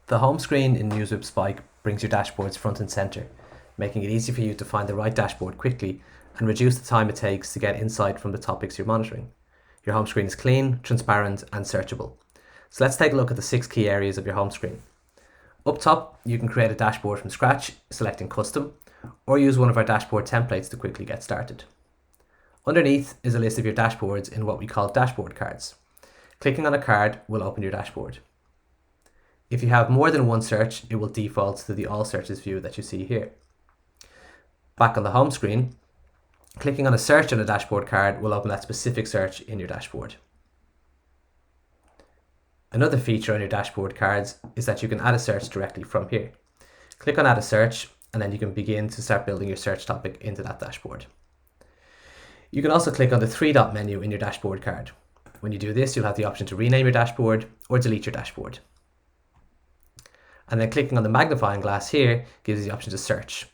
The home screen in NewsWhip Spike brings your dashboards front and center, making it easy for you to find the right dashboard quickly and reduce the time it takes to get insight from the topics you're monitoring. Your home screen is clean, transparent, and searchable. So let's take a look at the 6 key areas of your home screen. Up top, you can create a dashboard from scratch, selecting custom, or use one of our dashboard templates to quickly get started. Underneath is a list of your dashboards in what we call dashboard cards. Clicking on a card will open your dashboard. If you have more than one search, it will default to the All Searches view that you see here. Back on the home screen, clicking on a search on a dashboard card will open that specific search in your dashboard. Another feature on your dashboard cards is that you can add a search directly from here. Click on Add a Search, and then you can begin to start building your search topic into that dashboard. You can also click on the 3-dot menu in your dashboard card. When you do this, you'll have the option to rename your dashboard or delete your dashboard. And then clicking on the magnifying glass here gives you the option to search.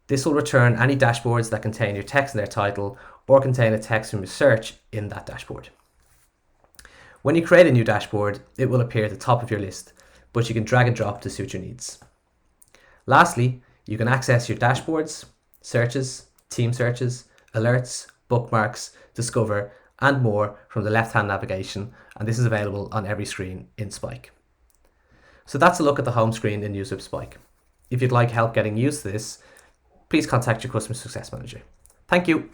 This will return any dashboards that contain your text in their title or contain a text from your search in that dashboard. When you create a new dashboard, it will appear at the top of your list, but you can drag and drop to suit your needs. Lastly, you can access your dashboards, searches, team searches, alerts, bookmarks, discover, and more from the left-hand navigation, and this is available on every screen in Spike. So that's a look at the home screen in NewsWhip Spike. If you'd like help getting used to this, please contact your customer success manager. Thank you.